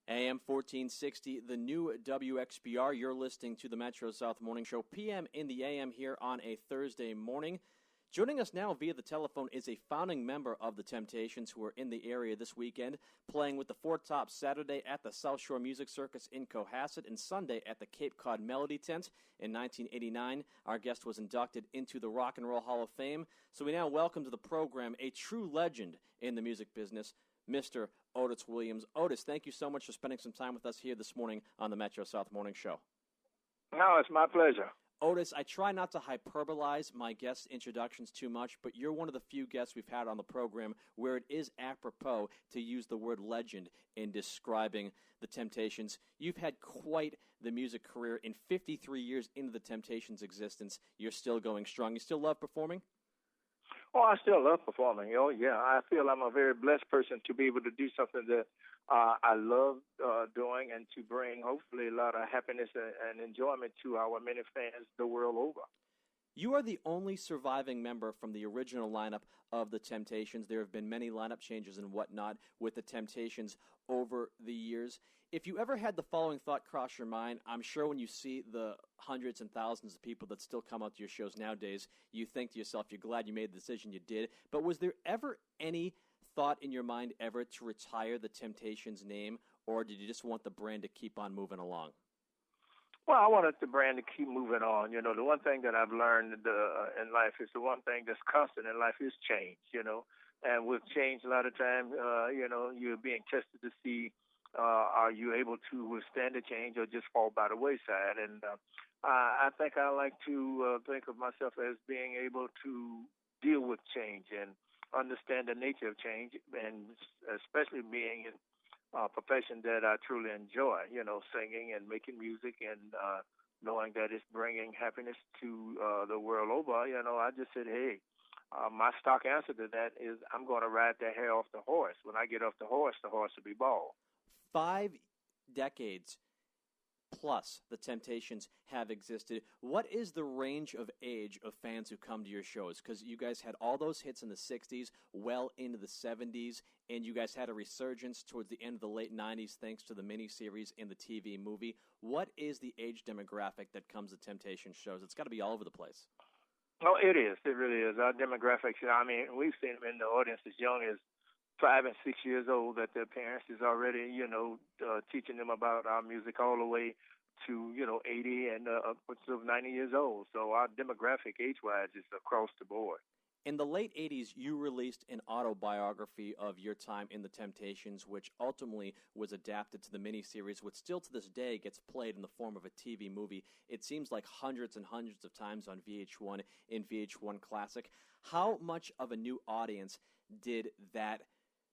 AM 1460, the new WXBR. You're listening to the Metro South Morning Show, PM in the AM here on a Thursday morning. Joining us now via the telephone is a founding member of the Temptations who are in the area this weekend, playing with the Four Tops Saturday at the South Shore Music Circus in Cohasset and Sunday at the Cape Cod Melody Tent. In 1989, our guest was inducted into the Rock and Roll Hall of Fame. So we now welcome to the program a true legend in the music business, Mr. Otis Williams. Otis, thank you so much for spending some time with us here this morning on the Metro South Morning Show. No, it's my pleasure. Otis, I try not to hyperbolize my guest introductions too much, but you're one of the few guests we've had on the program where it is apropos to use the word legend in describing the Temptations. You've had quite the music career. In 53 years into the Temptations' existence, you're still going strong. You still love performing? Oh, I still love performing. Oh, yeah. I feel I'm a very blessed person to be able to do something that I love doing and to bring, hopefully, a lot of happiness and enjoyment to our many fans the world over. You are the only surviving member from the original lineup of the Temptations. There have been many lineup changes and whatnot with the Temptations over the years. If you ever had the following thought cross your mind, I'm sure when you see the hundreds and thousands of people that still come out to your shows nowadays, you think to yourself, you're glad you made the decision you did. But was there ever any thought in your mind ever to retire the Temptations name, or did you just want the brand to keep on moving along? Well, I wanted the brand to keep moving on. You know, the one thing that I've learned in life is the one thing that's constant in life is change, you know. And with change, a lot of times, you're being tested to see are you able to withstand the change or just fall by the wayside. And I think I like to think of myself as being able to deal with change and understand the nature of change, and especially being in profession that I truly enjoy, you know, singing and making music and knowing that it's bringing happiness to the world over. You know, I just said, hey, my stock answer to that is I'm going to ride the hair off the horse. When I get off the horse will be bald. 5 decades plus the Temptations have existed. What is the range of age of fans who come to your shows? Because you guys had all those hits in the 60s, well into the 70s, and you guys had a resurgence towards the end of the late 90s thanks to the miniseries and the TV movie. What is the age demographic that comes to Temptations shows? It's got to be all over the place. Oh, it is. It really is. Our demographics, I mean, we've seen them in the audience as young as 5 and 6 years old, that their parents is already, teaching them about our music all the way to, 80 and upwards of 90 years old. So our demographic age-wise is across the board. In the late 80s, you released an autobiography of your time in the Temptations, which ultimately was adapted to the miniseries, which still to this day gets played in the form of a TV movie. It seems like hundreds and hundreds of times on VH1 in VH1 Classic. How much of a new audience did that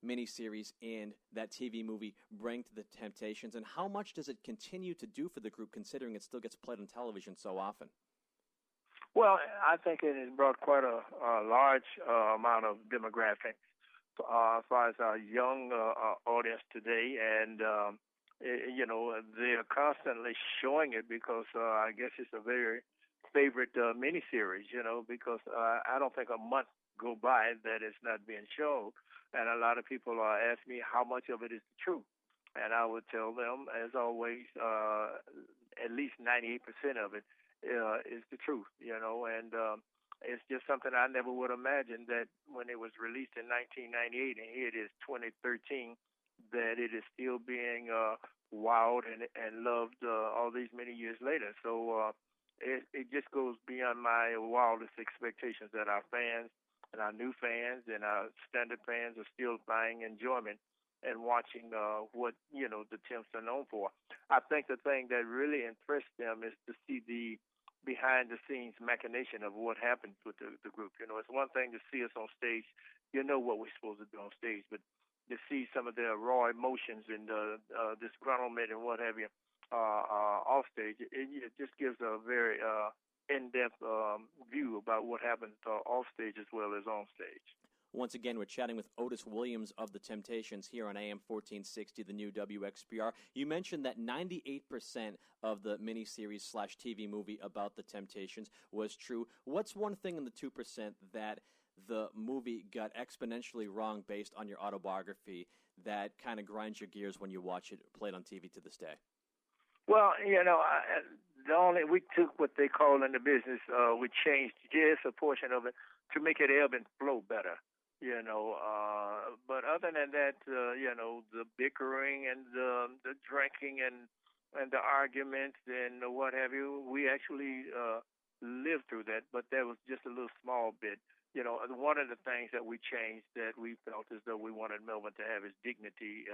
miniseries and that TV movie bring to the Temptations, and how much does it continue to do for the group, considering it still gets played on television so often? Well, I think it has brought quite a large amount of demographics as far as our young audience today, and they're constantly showing it because I guess it's a very favorite miniseries, because I don't think a month go by that it's not being shown. And a lot of people ask me how much of it is the truth. And I would tell them, as always, at least 98% of it is the truth, and it's just something I never would imagine that when it was released in 1998, and here it is 2013, that it is still being wowed and loved all these many years later. So it just goes beyond my wildest expectations that our fans and our new fans and our standard fans are still finding enjoyment and watching what, the Temps are known for. I think the thing that really impressed them is to see the behind-the-scenes machination of what happened with the group. It's one thing to see us on stage, what we're supposed to do on stage, but to see some of the raw emotions and disgruntlement and what have you off stage, it just gives a very in-depth view about what happens off stage as well as on stage. Once again, we're chatting with Otis Williams of the Temptations here on AM 1460, the new WXBR. You mentioned that 98% of the miniseries/TV movie about the Temptations was true. What's one thing in the 2% that the movie got exponentially wrong based on your autobiography that kind of grinds your gears when you watch it played on TV to this day? Well, we took what they call in the business, we changed just a portion of it to make it ebb and flow better. But other than that, the bickering and the drinking and the arguments and what have you, we actually lived through that. But that was just a little small bit. One of the things that we changed that we felt as though we wanted Melvin to have his dignity.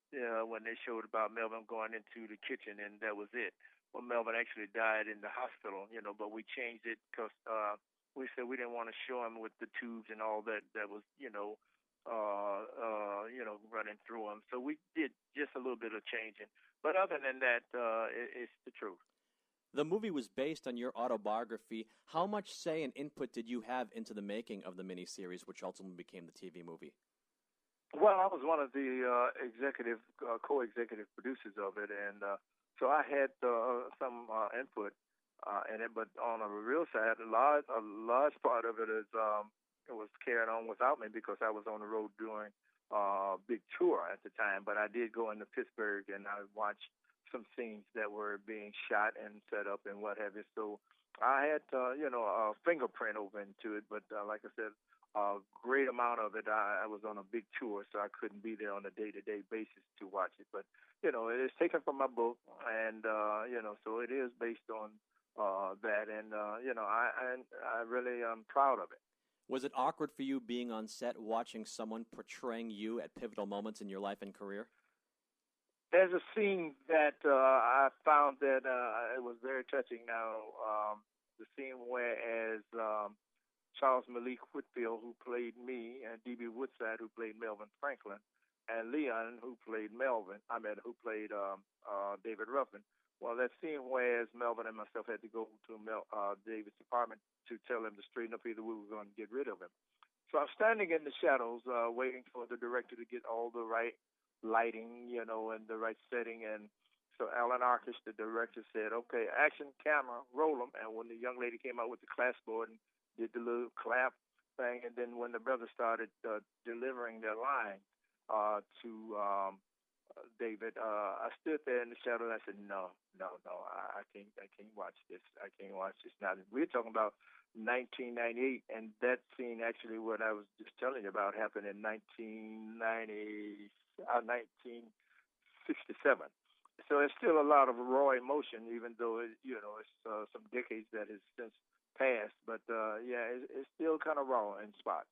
When they showed about Melvin going into the kitchen, and that was it. Well, Melvin actually died in the hospital, but we changed it because we said we didn't want to show him with the tubes and all that was, running through him. So we did just a little bit of changing. But other than that, it's the truth. The movie was based on your autobiography. How much say and input did you have into the making of the miniseries, which ultimately became the TV movie? Well, I was one of the co-executive producers of it, and so I had some input in it. But on a real side, a large part of it was carried on without me because I was on the road doing a big tour at the time. But I did go into Pittsburgh, and I watched some scenes that were being shot and set up and what have you. So I had, a fingerprint over into it. But like I said, a great amount of it, I was on a big tour, so I couldn't be there on a day-to-day basis to watch it. But, it is taken from my book, and, so it is based on that. And, I really am proud of it. Was it awkward for you being on set watching someone portraying you at pivotal moments in your life and career? There's a scene that I found that it was very touching now. The scene whereas Charles Malik Whitfield, who played me, and D.B. Woodside, who played Melvin Franklin, and Leon, who played David Ruffin. Well, that scene whereas Melvin and myself had to go to David's apartment to tell him to straighten up, either we were going to get rid of him. So I'm standing in the shadows waiting for the director to get all the right lighting, and the right setting. And so Alan Arkish, the director, said, okay, action, camera, roll them. And when the young lady came out with the clapboard and did the little clap thing, and then when the brothers started delivering their line to David, I stood there in the shadow and I said, no, I can't watch this. I can't watch this. Now, we're talking about 1998, and that scene, actually, what I was just telling you about, happened in 1967. So it's still a lot of raw emotion, even though it's some decades that has since passed. But it's still kind of raw in spots.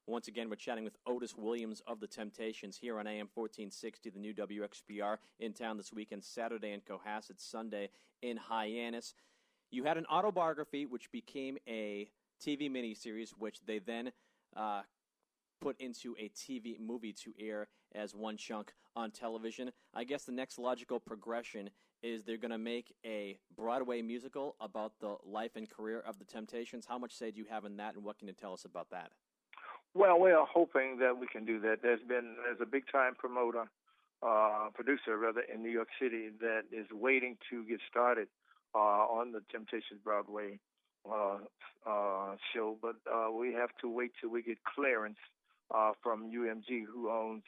Once again, we're chatting with Otis Williams of the Temptations here on AM 1460, the new WXBR, in town this weekend, Saturday in Cohasset, Sunday in Hyannis. You had an autobiography, which became a TV miniseries, which they then put into a TV movie to air as one chunk on television. I guess the next logical progression is they're going to make a Broadway musical about the life and career of the Temptations. How much say do you have in that, and what can you tell us about that? Well, we are hoping that we can do that. There's a big-time producer in New York City that is waiting to get started on the Temptations Broadway show, but we have to wait till we get clearance from UMG, who owns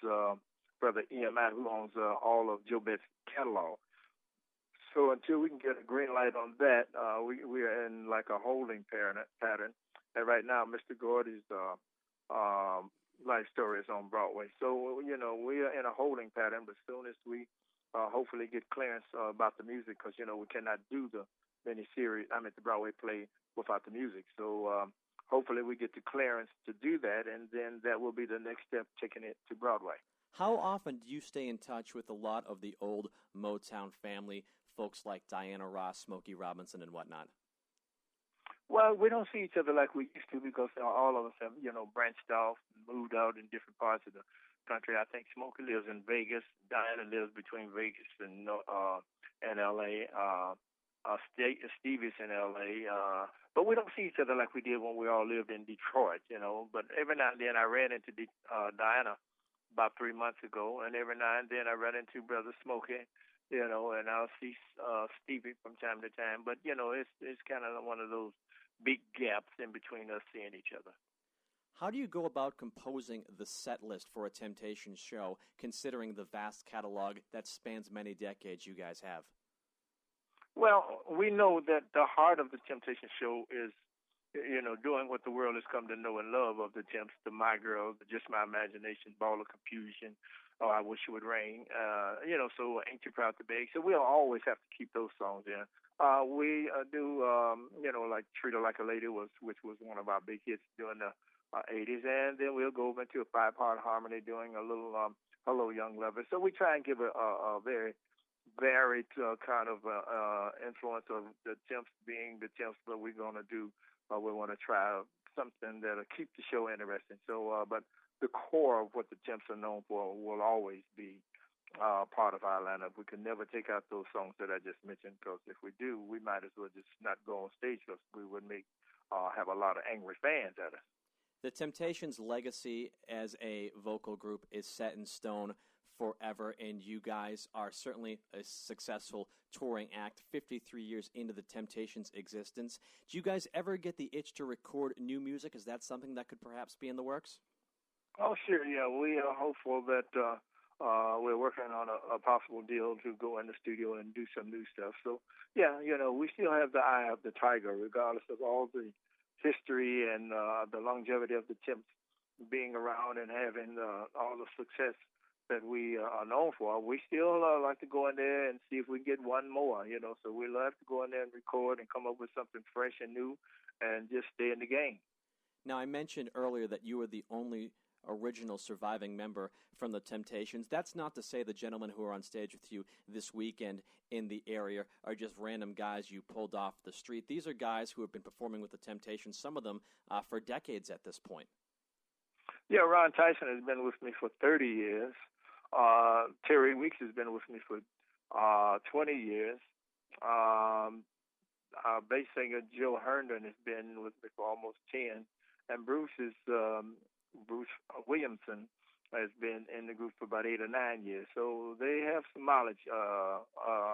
Brother EMI, who owns all of Joe Bett's catalog. So until we can get a green light on that, we are in like a holding pattern. And right now, Mr. Gordy's life story is on Broadway. So, we are in a holding pattern, but as soon as we hopefully get clearance about the music, because, we cannot do the the Broadway play without the music. So hopefully we get the clearance to do that, and then that will be the next step, taking it to Broadway. How often do you stay in touch with a lot of the old Motown family, folks like Diana Ross, Smokey Robinson, and whatnot? Well, we don't see each other like we used to because all of us have, branched off and moved out in different parts of the country. I think Smokey lives in Vegas. Diana lives between Vegas and L.A. Stevie's in L.A. But we don't see each other like we did when we all lived in Detroit, But every now and then I ran into Diana about 3 months ago, and every now and then I run into Brother Smokey, and I'll see Stevie from time to time. But, it's kind of one of those big gaps in between us seeing each other. How do you go about composing the set list for a Temptations show, considering the vast catalog that spans many decades you guys have? Well, we know that the heart of the Temptation show is, doing what the world has come to know and love of the Temps, the My Girl, the Just My Imagination, Ball of Confusion, or I Wish It Would Rain, so Ain't You Proud to Beg. So we'll always have to keep those songs in. We do, like Treat Her Like a Lady, which was one of our big hits during the 80s. And then we'll go over into a 5-part harmony doing a little Hello Young Lover. So we try and give a very varied kind of influence of the Temps being the Temps, but we're going to do, we want to try something that'll keep the show interesting. So, but the core of what the Temps are known for will always be part of our lineup. We can never take out those songs that I just mentioned, because if we do, we might as well just not go on stage, because we would have a lot of angry fans at us. The Temptations' legacy as a vocal group is set in stone forever, and you guys are certainly a successful touring act 53 years into the Temptations' existence. Do you guys ever get the itch to record new music? Is that something that could perhaps be in the works? Oh, sure, yeah. We are hopeful that we're working on a possible deal to go in the studio and do some new stuff. So, yeah, we still have the eye of the tiger, regardless of all the history and the longevity of the Temps being around and having all the success that we are known for. We still like to go in there and see if we can get one more, So we love to go in there and record and come up with something fresh and new and just stay in the game. Now, I mentioned earlier that you were the only original surviving member from the Temptations. That's not to say the gentlemen who are on stage with you this weekend in the area are just random guys you pulled off the street. These are guys who have been performing with the Temptations, some of them for decades at this point. Yeah, Ron Tyson has been with me for 30 years. Terry Weeks has been with me for 20 years. Our bass singer Joe Herndon has been with me for almost 10. And Bruce Williamson has been in the group for about 8 or 9 years. So they have some mileage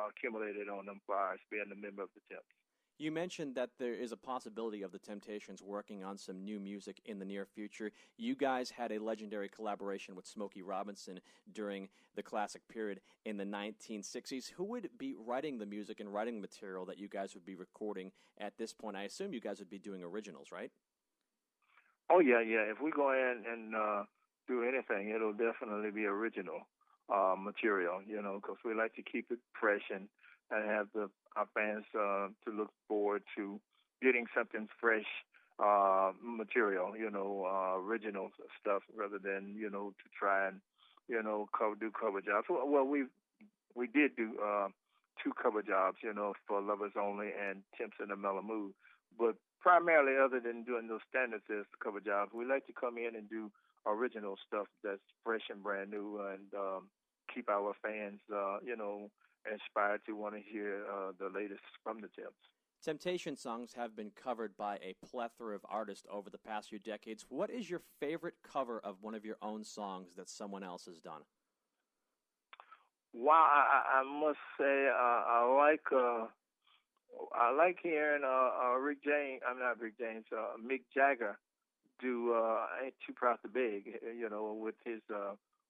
accumulated on them for us being a member of the Temps. You mentioned that there is a possibility of the Temptations working on some new music in the near future. You guys had a legendary collaboration with Smokey Robinson during the classic period in the 1960s. Who would be writing the music and writing material that you guys would be recording at this point? I assume you guys would be doing originals, right? Oh, yeah. If we go in and do anything, it'll definitely be original material, because we like to keep it fresh and have our fans to look forward to getting something fresh material, original stuff, rather than, to try and, do cover jobs. Well, we did do 2 cover jobs, for Lovers Only and Temps in a Mellow Mood. But primarily, other than doing those standards as cover jobs, we like to come in and do original stuff that's fresh and brand new, and keep our fans, inspired to want to hear the latest from the Temps. Temptation songs have been covered by a plethora of artists over the past few decades. What is your favorite cover of one of your own songs that someone else has done? Wow, I must say I like hearing Mick Jagger do Ain't Too Proud to Beg, with his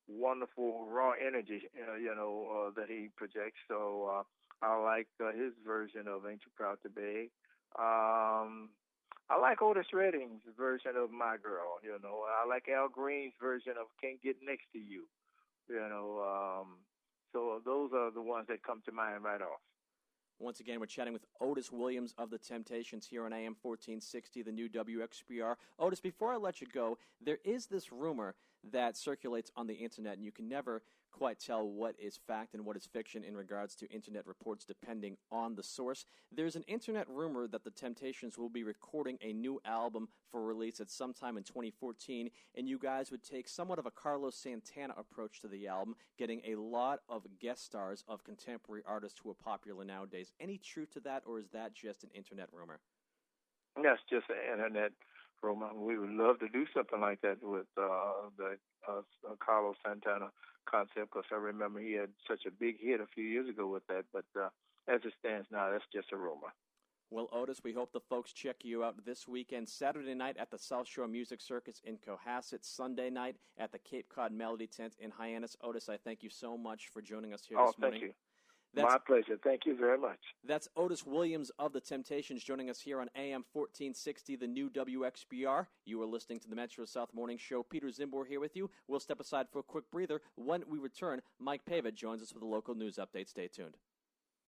wonderful raw energy, that he projects. So I like his version of Ain't Too Proud to Beg. I like Otis Redding's version of My Girl, I like Al Green's version of Can't Get Next to You, So those are the ones that come to mind right off. Once again, we're chatting with Otis Williams of the Temptations here on AM 1460, the new WXBR. Otis, before I let you go, there is this rumor that circulates on the internet, and you can never quite tell what is fact and what is fiction in regards to internet reports depending on the source. There's an internet rumor that the Temptations will be recording a new album for release at some time in 2014, and you guys would take somewhat of a Carlos Santana approach to the album, getting a lot of guest stars of contemporary artists who are popular nowadays. Any truth to that, or is that just an internet rumor? That's just an internet rumor. We would love to do something like that with the Carlos Santana concept, because I remember he had such a big hit a few years ago with that. But as it stands now, that's just a rumor. Well, Otis, we hope the folks check you out this weekend. Saturday night at the South Shore Music Circus in Cohasset. Sunday night at the Cape Cod Melody Tent in Hyannis. Otis, I thank you so much for joining us here this morning. Thank you. My pleasure. Thank you very much. That's Otis Williams of the Temptations joining us here on AM 1460, the new WXBR. You are listening to the Metro South Morning Show. Peter Czymbor here with you. We'll step aside for a quick breather. When we return, Mike Pava joins us with a local news update. Stay tuned.